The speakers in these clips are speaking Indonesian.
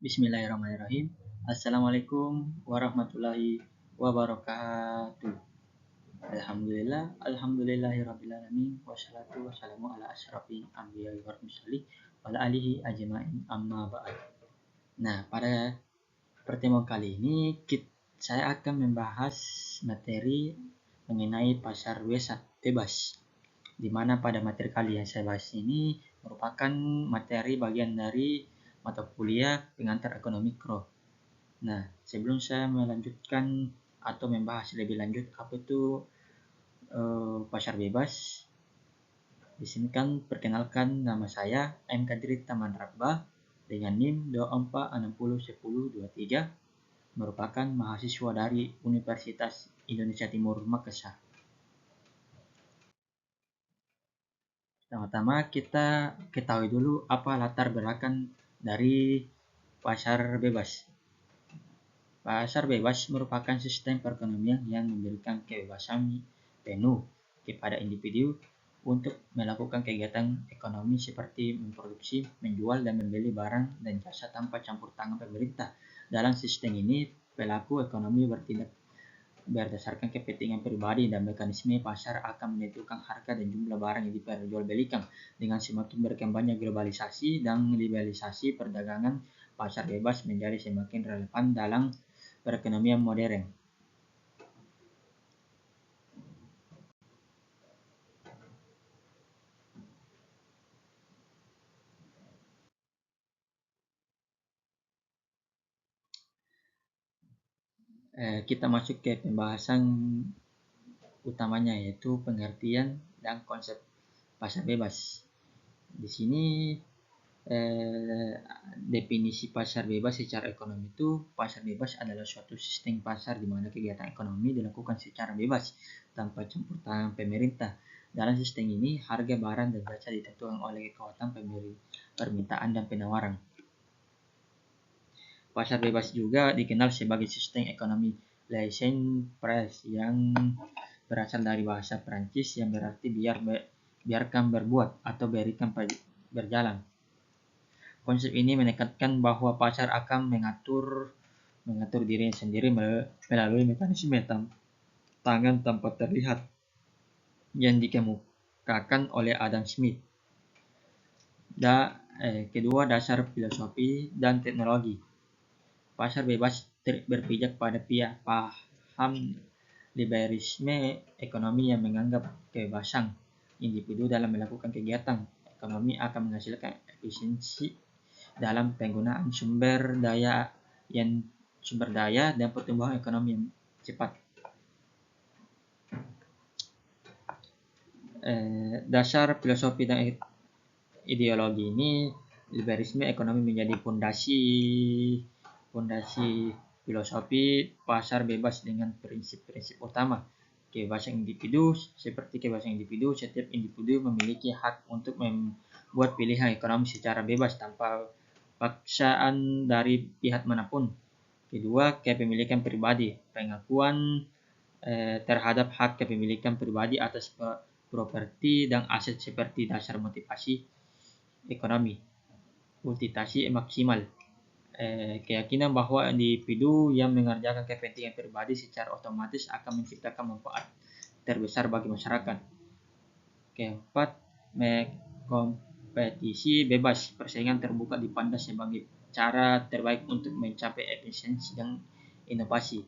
Bismillahirrahmanirrahim. Assalamualaikum warahmatullahi wabarakatuh. Alhamdulillahirrahmanirrahim. Wassalatu wassalamu ala asrafi anbiya wa mursalin wa ala alihi ajma'in amma ba'd. Nah, pada pertemuan kali ini saya akan membahas materi mengenai pasar bebas, di mana pada materi kali yang saya bahas ini merupakan materi bagian dari mata kuliah pengantar ekonomi mikro. Nah, sebelum saya melanjutkan atau membahas lebih lanjut apa itu pasar bebas, di sini kan perkenalkan nama saya M. Kadri Taman Rabba dengan NIM 24601023, merupakan mahasiswa dari Universitas Indonesia Timur Makassar. Pertama-tama kita ketahui dulu apa latar belakang dari pasar bebas. Pasar bebas merupakan sistem perekonomian yang memberikan kebebasan penuh kepada individu untuk melakukan kegiatan ekonomi seperti memproduksi, menjual, dan membeli barang dan jasa tanpa campur tangan pemerintah. Dalam sistem ini, pelaku ekonomi bertindak berdasarkan kepentingan pribadi dan mekanisme pasar akan menentukan harga dan jumlah barang yang diperjualbelikan. Dengan semakin berkembangnya globalisasi dan liberalisasi perdagangan, pasar bebas menjadi semakin relevan dalam perekonomian modern. Kita masuk ke pembahasan utamanya, yaitu pengertian dan konsep pasar bebas. Di sini definisi pasar bebas secara ekonomi itu, pasar bebas adalah suatu sistem pasar di mana kegiatan ekonomi dilakukan secara bebas tanpa campur tangan pemerintah. Dalam sistem ini, harga barang dan jasa ditentukan oleh kekuatan permintaan dan penawaran. Pasar bebas juga dikenal sebagai sistem ekonomi laissez-faire yang berasal dari bahasa Prancis yang berarti biarkan berbuat atau berikan berjalan. Konsep ini menekankan bahwa pasar akan mengatur dirinya sendiri melalui mekanisme tangan tanpa terlihat yang dikemukakan oleh Adam Smith. Kedua, dasar filosofi dan teknologi. Pasar bebas berpijak pada paham liberalisme ekonomi yang menganggap kebebasan individu dalam melakukan kegiatan ekonomi akan menghasilkan efisiensi dalam penggunaan sumber daya dan pertumbuhan ekonomi yang cepat. Dasar filosofi dan ideologi ini, liberalisme ekonomi menjadi fondasi filosofi pasar bebas dengan prinsip-prinsip utama. Kebebasan individu. Seperti kebebasan individu, setiap individu memiliki hak untuk membuat pilihan ekonomi secara bebas tanpa paksaan dari pihak manapun. Kedua, kepemilikan pribadi. Pengakuan terhadap hak kepemilikan pribadi atas properti dan aset seperti dasar motivasi ekonomi. Utilitasi maksimal. Keyakinan bahwa individu yang mengerjakan kepentingan pribadi secara otomatis akan menciptakan manfaat terbesar bagi masyarakat. Keempat, kompetisi bebas. Persaingan terbuka dipandang sebagai cara terbaik untuk mencapai efisiensi dan inovasi.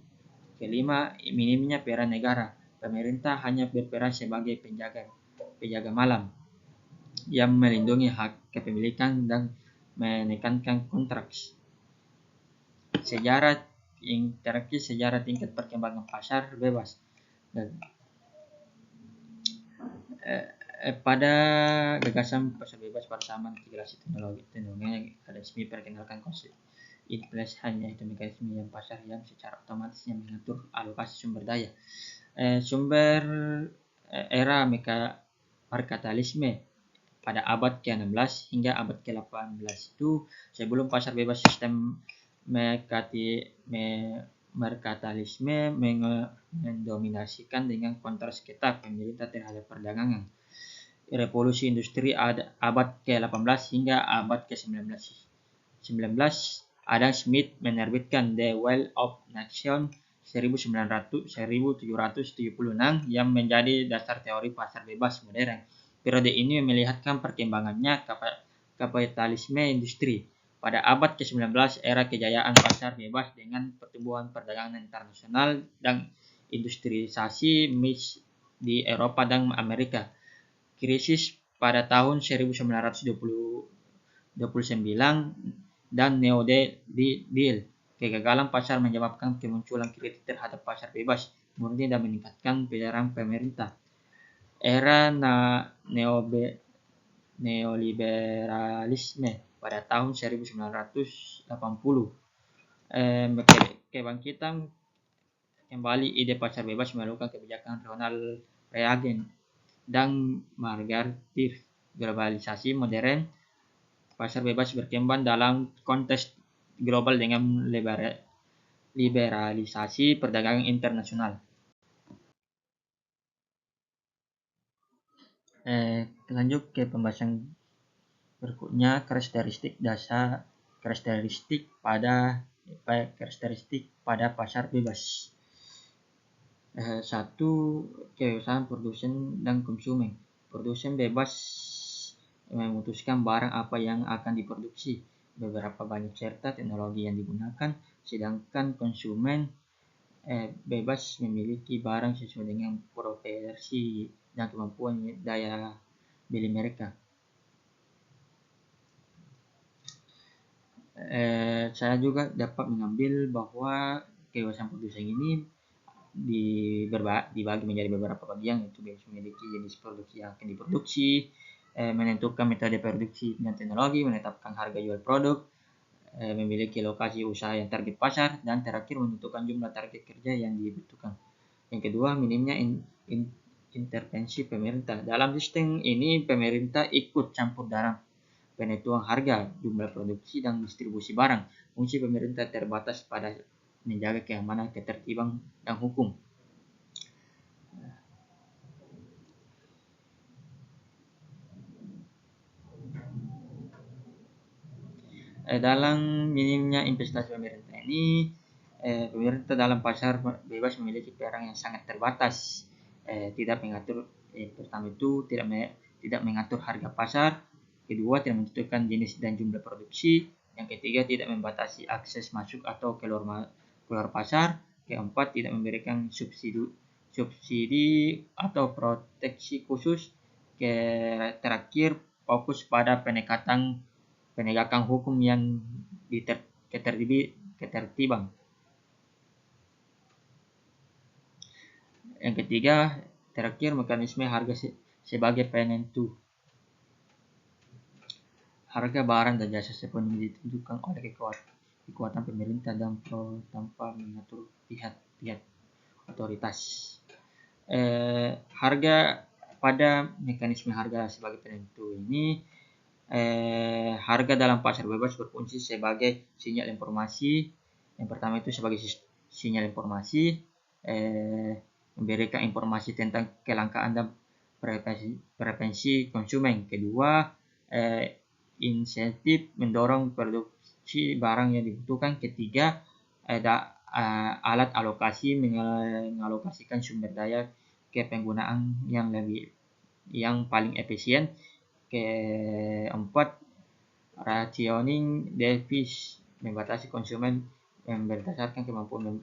Kelima, minimnya peran negara. Pemerintah hanya berperan sebagai penjaga malam yang melindungi hak kepemilikan dan menekankan kontrak. Sejarah tingkat perkembangan pasar bebas. Pada gagasan pasar bebas pada zaman integrasi teknologi Adam Smith perkenalkan konsep inflation, yaitu mekanisme yang pasar yang secara otomatis yang mengatur alokasi sumber daya. Era merkantalisme pada abad ke-16 hingga abad ke-18 itu, sebelum pasar bebas, sistem merkantalisme mendominasikan dengan kontrol ketat pemerintah terhadap perdagangan. Revolusi industri abad ke-18 hingga abad ke-19 Adam Smith menerbitkan The Wealth of Nations 1776 yang menjadi dasar teori pasar bebas modern. Periode ini melihatkan perkembangannya kapitalisme industri. Pada abad ke-19, era kejayaan pasar bebas dengan pertumbuhan perdagangan internasional dan industrialisasi di Eropa dan Amerika. Krisis pada tahun 1929 dan New Deal. Kegagalan pasar menyebabkan kemunculan kritik terhadap pasar bebas murni dan meningkatkan peran pemerintah. Era neoliberalisme pada tahun 1980. Kebangkitan kembali ide pasar bebas melakukan kebijakan Ronald Reagan dan Margaret Thatcher. Globalisasi modern, pasar bebas berkembang dalam konteks global dengan liberalisasi perdagangan internasional. Lanjut ke pembahasan berikutnya, karakteristik pada pasar bebas. Satu, kebebasan produsen dan konsumen. Produsen bebas memutuskan barang apa yang akan diproduksi, beberapa banyak serta teknologi yang digunakan, sedangkan konsumen bebas memiliki barang sesuai dengan preferensi dan kemampuan daya beli mereka. Saya juga dapat mengambil bahwa kebebasan produsen ini dibagi menjadi beberapa bagian, yaitu bebas memiliki jenis produksi yang akan diproduksi, menentukan metode produksi dan teknologi, menetapkan harga jual produk, memiliki lokasi usaha yang target pasar, dan terakhir menentukan jumlah target kerja yang dibutuhkan. Yang kedua, minimnya intervensi pemerintah. Dalam sistem ini, pemerintah ikut campur dalam penentuan harga, jumlah produksi, dan distribusi barang. Fungsi pemerintah terbatas pada menjaga keamanan, ketertiban, dan hukum. Dalam minimnya investasi pemerintah ini, pemerintah dalam pasar bebas memiliki peran yang sangat terbatas. Tidak mengatur, pertama itu tidak mengatur harga pasar. Kedua, tidak menentukan jenis dan jumlah produksi. Yang ketiga, tidak membatasi akses masuk atau keluar pasar. Keempat, tidak memberikan subsidi atau proteksi khusus. Terakhir, fokus pada penegakan hukum yang ketertiban. Yang ketiga, terakhir, mekanisme harga sebagai penentu. Harga barang dan jasa sepenuhnya ditentukan oleh kekuatan pemerintah dan tanpa mengatur pihak otoritas. Harga pada mekanisme harga sebagai penentu ini, harga dalam pasar bebas berfungsi sebagai sinyal informasi. Yang pertama itu sebagai sinyal informasi, memberikan informasi tentang kelangkaan dan preferensi konsumen. Kedua, insentif mendorong produksi barang yang dibutuhkan. Ketiga, ada alat alokasi mengalokasikan sumber daya ke penggunaan yang paling efisien. Keempat, rationing device membatasi konsumen yang berdasarkan kemampuan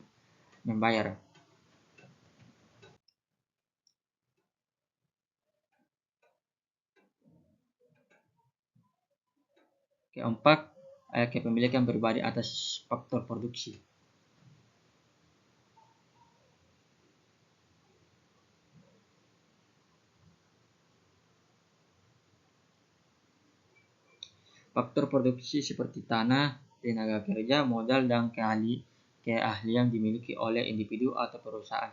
membayar. Keempat, kepemilikan pribadi atas faktor produksi. Faktor produksi seperti tanah, tenaga kerja, modal, dan keahlian dimiliki oleh individu atau perusahaan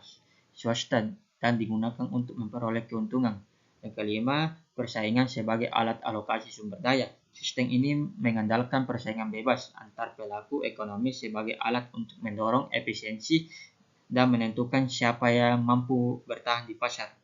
swasta dan digunakan untuk memperoleh keuntungan. Yang kelima, persaingan sebagai alat alokasi sumber daya. Sistem ini mengandalkan persaingan bebas antar pelaku ekonomi sebagai alat untuk mendorong efisiensi dan menentukan siapa yang mampu bertahan di pasar.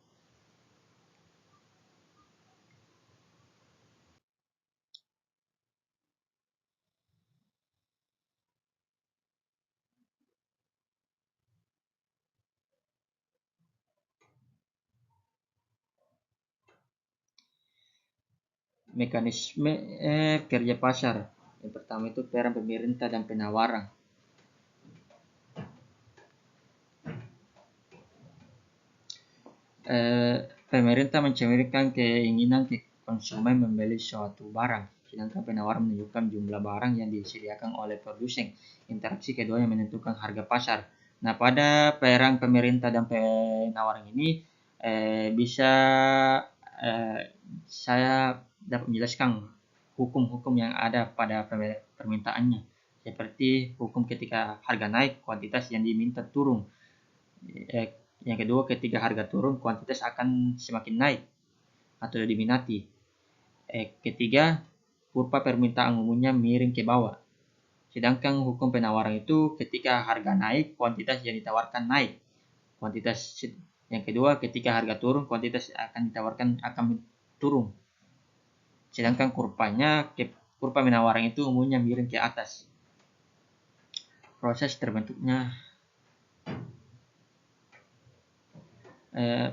Mekanisme kerja pasar. Yang pertama itu peran pemerintah dan penawaran. Pemerintah mencerminkan keinginan konsumen membeli suatu barang, sedangkan penawaran menunjukkan jumlah barang yang disediakan oleh produsen. Interaksi keduanya menentukan harga pasar. Nah, pada peran pemerintah dan penawaran ini bisa saya dapat menjelaskan hukum-hukum yang ada pada permintaannya, seperti hukum ketika harga naik, kuantitas yang diminta turun. Yang kedua, ketika harga turun, kuantitas akan semakin naik atau diminati. Ketiga, kurva permintaan umumnya miring ke bawah. Sedangkan hukum penawaran itu ketika harga naik, kuantitas yang ditawarkan naik. Yang kedua, ketika harga turun, kuantitas akan ditawarkan akan turun. Sedangkan kurva penawaran itu umumnya miring ke atas. Proses terbentuknya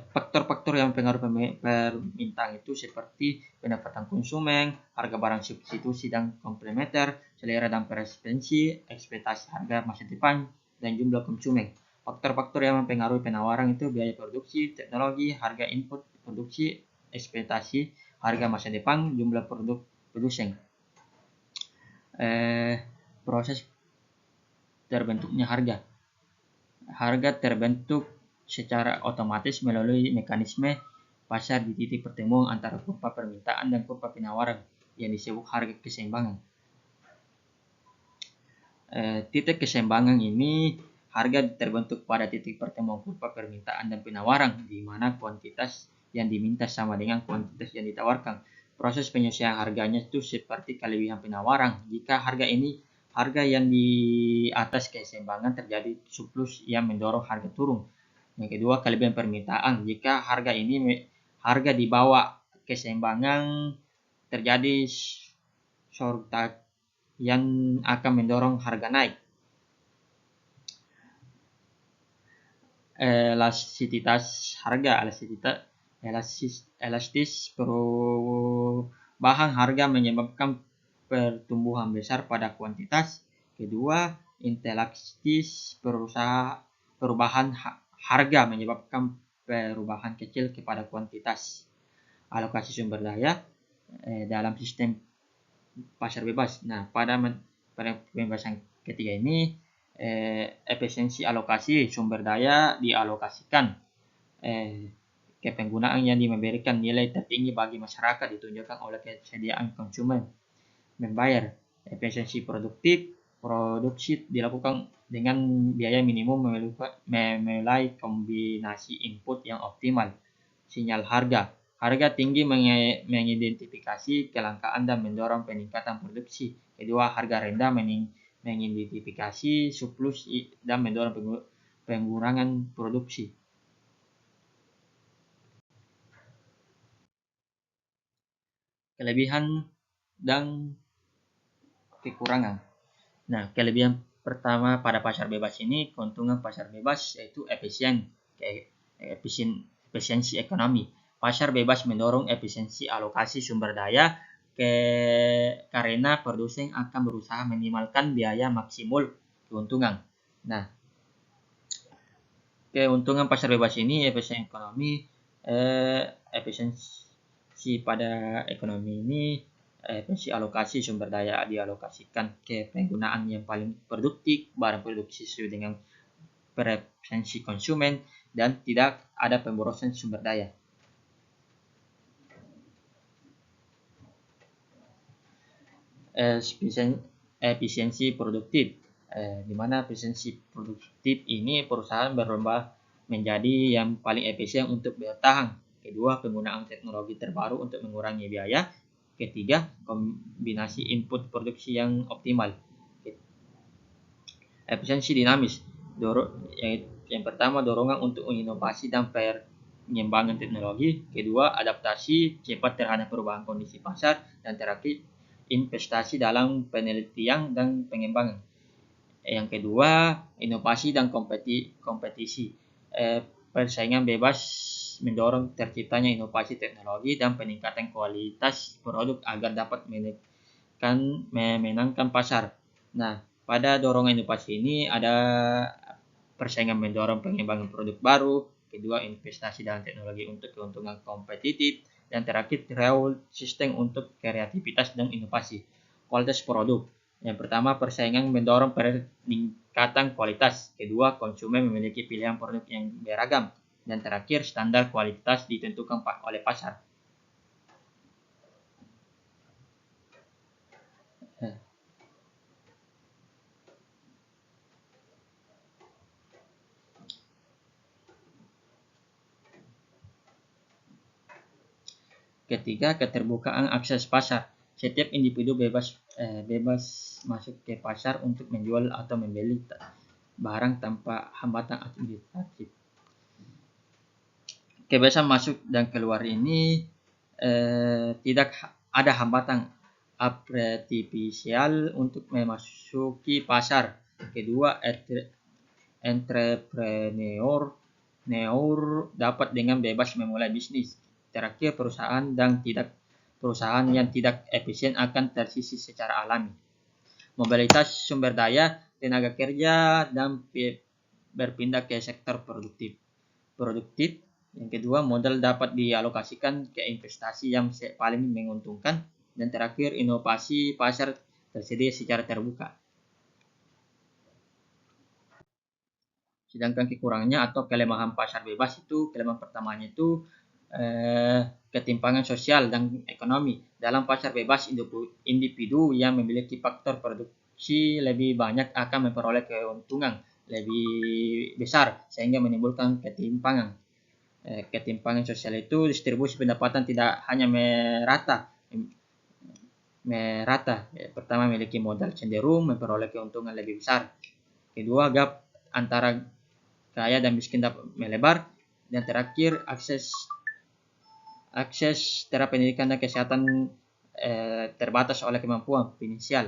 faktor-faktor yang mempengaruhi permintaan itu seperti pendapatan konsumen, harga barang substitusi dan komplementer, selera dan preferensi, ekspektasi harga masa depan, dan jumlah konsumen. Faktor-faktor yang mempengaruhi penawaran itu biaya produksi, teknologi, harga input produksi, ekspektasi harga masa depan, jumlah produsen. Proses terbentuknya harga. Harga terbentuk secara otomatis melalui mekanisme pasar di titik pertemuan antara kurva permintaan dan kurva penawaran yang disebut harga keseimbangan. Titik keseimbangan ini harga terbentuk pada titik pertemuan kurva permintaan dan penawaran, di mana kuantitas yang diminta sama dengan kuantitas yang ditawarkan. Proses penyesuaian harganya itu seperti kelebihan penawaran. Jika harga yang di atas keseimbangan terjadi surplus yang mendorong harga turun. Yang kedua, kelebihan permintaan. Jika harga di bawah keseimbangan terjadi shortage yang akan mendorong harga naik. Elastisitas harga. Elastis perubahan harga menyebabkan pertumbuhan besar pada kuantitas. Kedua, inelastis perubahan harga menyebabkan perubahan kecil kepada kuantitas. Alokasi sumber daya dalam sistem pasar bebas. Nah, pada pembahasan ketiga ini, efisiensi alokasi sumber daya dialokasikan ke penggunaan yang memberikan nilai tertinggi bagi masyarakat ditunjukkan oleh kesediaan konsumen membayar. Efisiensi produksi dilakukan dengan biaya minimum melalui kombinasi input yang optimal. Sinyal harga. Harga tinggi mengidentifikasi kelangkaan dan mendorong peningkatan produksi. Kedua, harga rendah mengidentifikasi surplus dan mendorong pengurangan produksi. Kelebihan dan kekurangan. Nah, kelebihan pertama pada pasar bebas ini, keuntungan pasar bebas yaitu efisiensi ekonomi. Pasar bebas mendorong efisiensi alokasi sumber daya karena produsen akan berusaha minimalkan biaya maksimal keuntungan. Nah, keuntungan pasar bebas ini efisiensi ekonomi, efisiensi pada ekonomi ini, efisiensi alokasi sumber daya dialokasikan ke penggunaan yang paling produktif, barang produksi sesuai dengan preferensi konsumen, dan tidak ada pemborosan sumber daya. Efisiensi produktif, di mana efisiensi produktif ini perusahaan berlomba menjadi yang paling efisien untuk bertahan. Kedua, penggunaan teknologi terbaru untuk mengurangi biaya. Ketiga, kombinasi input produksi yang optimal. Efisiensi dinamis. Yang pertama, dorongan untuk inovasi dan pengembangan teknologi. Kedua, adaptasi cepat terhadap perubahan kondisi pasar. Dan terakhir, investasi dalam penelitian dan pengembangan. Yang kedua, inovasi dan kompetisi. Persaingan bebas mendorong terciptanya inovasi teknologi dan peningkatan kualitas produk agar dapat memenangkan pasar. Nah, pada dorongan inovasi ini ada persaingan mendorong pengembangan produk baru, kedua investasi dalam teknologi untuk keuntungan kompetitif, dan terakhir reward sistem untuk kreativitas dan inovasi. Kualitas produk. Yang pertama, persaingan mendorong peningkatan kualitas. Kedua, konsumen memiliki pilihan produk yang beragam. Dan terakhir, standar kualitas ditentukan oleh pasar. Ketiga, keterbukaan akses pasar. Setiap individu bebas masuk ke pasar untuk menjual atau membeli barang tanpa hambatan administratif. Kebebasan masuk dan keluar ini tidak ada hambatan artifisial untuk memasuki pasar. Kedua, entrepreneur dapat dengan bebas memulai bisnis. Terakhir, perusahaan yang tidak efisien akan tersisih secara alami. Mobilitas sumber daya, tenaga kerja, dan berpindah ke sektor produktif. Yang kedua, modal dapat dialokasikan ke investasi yang paling menguntungkan. Dan terakhir, inovasi pasar tersedia secara terbuka. Sedangkan kekurangannya atau kelemahan pasar bebas itu, kelemahan pertamanya itu ketimpangan sosial dan ekonomi. Dalam pasar bebas, individu yang memiliki faktor produksi lebih banyak akan memperoleh keuntungan lebih besar sehingga menimbulkan ketimpangan. Ketimpangan sosial itu distribusi pendapatan tidak hanya merata. Pertama, memiliki modal cenderung memperoleh keuntungan lebih besar. Kedua, gap antara kaya dan miskin dapat melebar. Dan terakhir, akses terhadap pendidikan dan kesehatan terbatas oleh kemampuan finansial.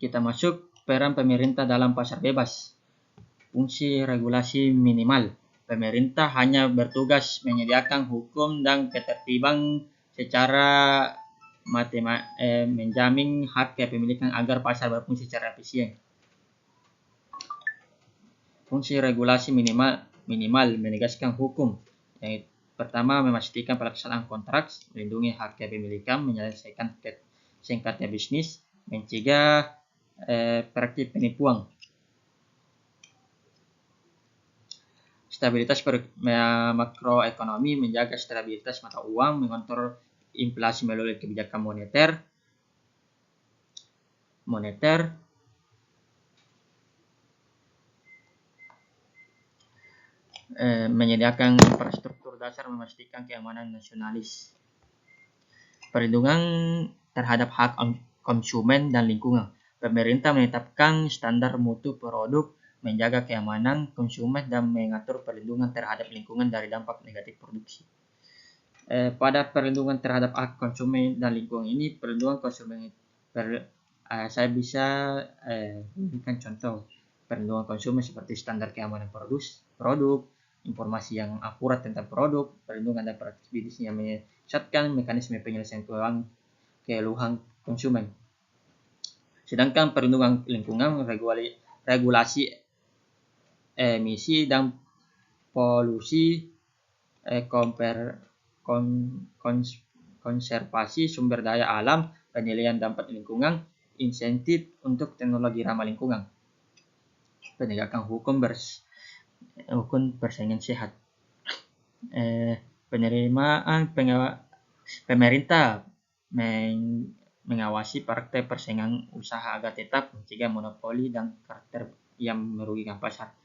Kita masuk peran pemerintah dalam pasar bebas. Fungsi regulasi minimal. Pemerintah hanya bertugas menyediakan hukum dan ketertiban secara menjamin hak kepemilikan agar pasar berfungsi secara efisien. Fungsi regulasi minimal menegaskan hukum. Yang pertama, memastikan pelaksanaan kontrak, melindungi hak kepemilikan, menyelesaikan sengketa bisnis, mencegah praktik penipuan. Stabilitas makroekonomi, menjaga stabilitas mata uang, mengontrol inflasi melalui kebijakan moneter, menyediakan infrastruktur dasar, memastikan keamanan nasionalis. Perlindungan terhadap hak konsumen dan lingkungan. Pemerintah menetapkan standar mutu produk, menjaga keamanan konsumen, dan mengatur perlindungan terhadap lingkungan dari dampak negatif produksi. Pada perlindungan terhadap hak konsumen dan lingkungan ini, perlindungan konsumen saya bisa berikan contoh perlindungan konsumen seperti standar keamanan produk, informasi yang akurat tentang produk, perlindungan dan praktik bisnis yang menyesatkan, mekanisme penyelesaian keluhan konsumen. Sedangkan perlindungan lingkungan, regulasi emisi dan polusi, konservasi sumber daya alam, penilaian dampak lingkungan, insentif untuk teknologi ramah lingkungan, penegakan hukum persaingan sehat. Pemerintah mengawasi praktek persaingan usaha agar tetap mencegah monopoli dan karakter yang merugikan pasar.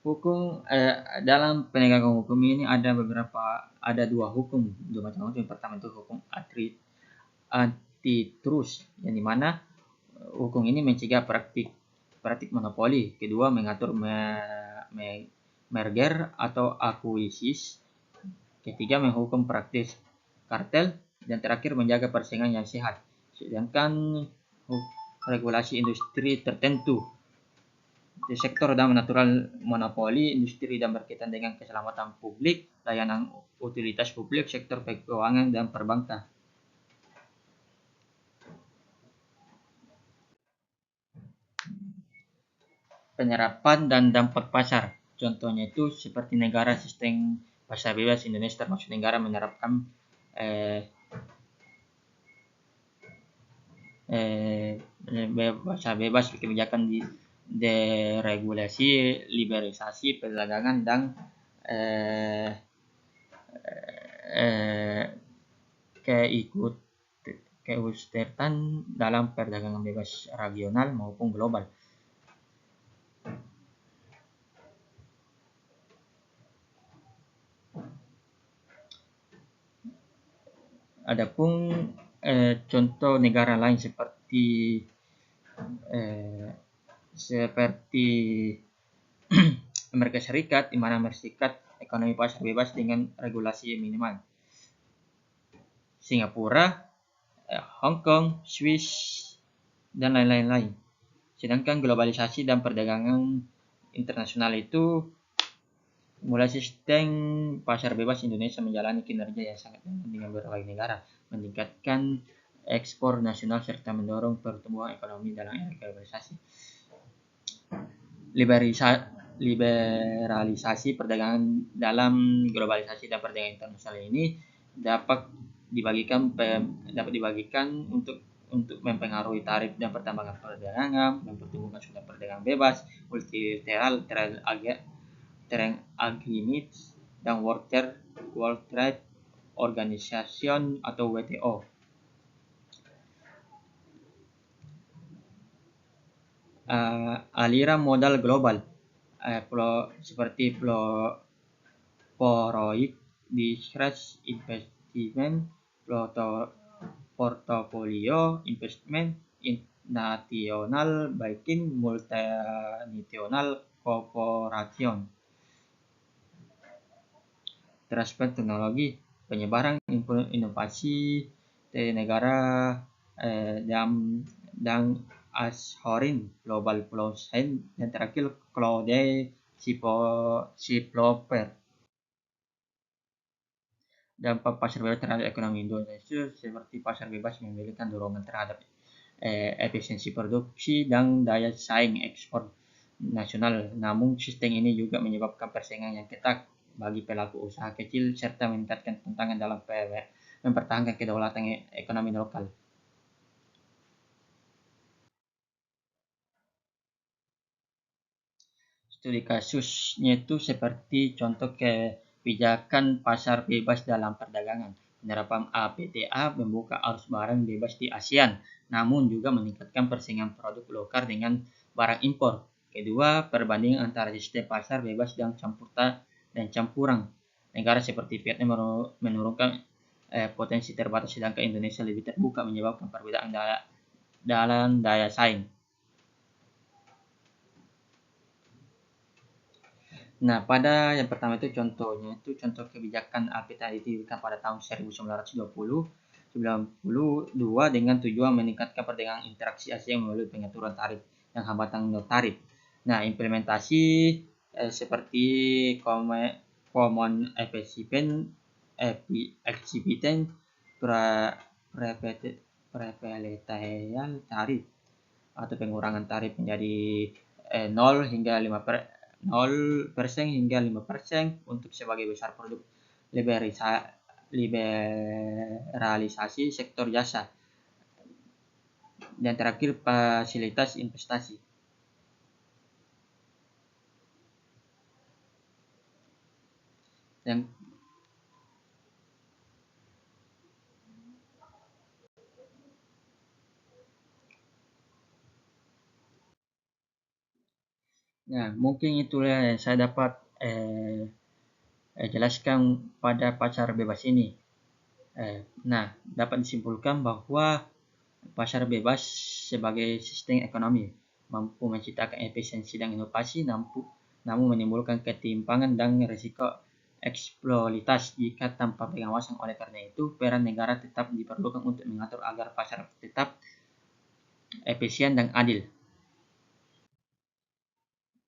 Hukum dalam penegakan hukum ini ada dua hukum, dua macam hukum. Yang pertama itu hukum antitrust, yang dimana hukum ini mencegah praktik monopoli. Kedua, mengatur merger atau akuisis. Ketiga, menghukum praktis kartel. Dan terakhir, menjaga persaingan yang sehat. Sedangkan regulasi industri tertentu di sektor dan natural monopoli, industri dan berkaitan dengan keselamatan publik, layanan utilitas publik, sektor keuangan dan perbankan. Penyerapan dan dampak pasar. Contohnya itu seperti negara sistem pasar bebas Indonesia, termasuk negara menerapkan pasar bebas, kebijakan di deregulasi, liberalisasi perdagangan, dan keikutsertaan dalam perdagangan bebas regional maupun global. Adapun contoh negara lain seperti Amerika Serikat, di mana Amerika Serikat ekonomi pasar bebas dengan regulasi minimal. Singapura, Hong Kong, Swiss, dan lain-lain. Sedangkan globalisasi dan perdagangan internasional itu mulai sistem pasar bebas Indonesia menjalani kinerja yang sangat baik dengan berbagai negara, meningkatkan ekspor nasional serta mendorong pertumbuhan ekonomi dalam era globalisasi. Liberalisasi perdagangan dalam globalisasi dan perdagangan internasional ini dapat dibagikan untuk mempengaruhi tarif dan pertambangan perdagangan, mempertemukan sudah perdagangan bebas, multilateral, trade agreements, dan World Trade Organization atau WTO. Aliran modal global seperti Foreign Direct Investment, Portfolio Investment, National Banking, Multinational Corporation. Transfer teknologi, penyebaran inovasi dari negara dan ashoring, global blockchain, dan terakhir cloud developer. Dampak pasar bebas terhadap ekonomi Indonesia seperti pasar bebas memberikan dorongan terhadap efisiensi produksi dan daya saing ekspor nasional. Namun sistem ini juga menyebabkan persaingan yang ketat bagi pelaku usaha kecil serta meningkatkan tantangan dalam mempertahankan kedaulatan ekonomi lokal. Studi kasusnya itu seperti contoh kebijakan pasar bebas dalam perdagangan. Penerapan APTA membuka arus barang bebas di ASEAN, namun juga meningkatkan persaingan produk lokal dengan barang impor. Kedua, perbandingan antara sistem pasar bebas dan campuran. Negara seperti Vietnam menurunkan potensi terbatas, sedangkan Indonesia lebih terbuka, menyebabkan perbedaan dalam daya saing. Nah, pada yang pertama itu contohnya itu contoh kebijakan APTA didirikan pada tahun 1992 dengan tujuan meningkatkan perdagangan interaksi ASEAN melalui pengaturan tarif dan hambatan non tarif. Nah, implementasi seperti Common Exhibition, prepeletayan tarif atau pengurangan tarif menjadi 0% hingga 5% untuk sebagai besar produk, liberalisasi sektor jasa, dan terakhir fasilitas investasi. Yang Nah, mungkin itulah yang saya dapat jelaskan pada pasar bebas ini. Nah, dapat disimpulkan bahwa pasar bebas sebagai sistem ekonomi mampu menciptakan efisiensi dan inovasi, namun menimbulkan ketimpangan dan risiko eksploitasi jika tanpa pengawasan. Oleh karena itu, peran negara tetap diperlukan untuk mengatur agar pasar tetap efisien dan adil.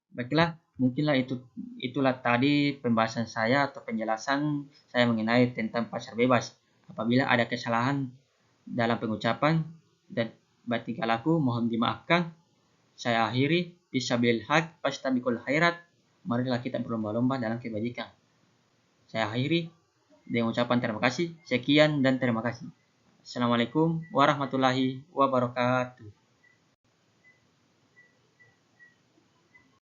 Baiklah, mungkinlah itulah tadi pembahasan saya atau penjelasan saya mengenai tentang pasar bebas. Apabila ada kesalahan dalam pengucapan dan batikalaku mohon dimaafkan. Saya akhiri, Bisabil haq, fastabikul khairat. Marilah kita berlomba-lomba dalam kebajikan. Saya akhiri dengan ucapan terima kasih. Sekian dan terima kasih. Assalamualaikum warahmatullahi wabarakatuh.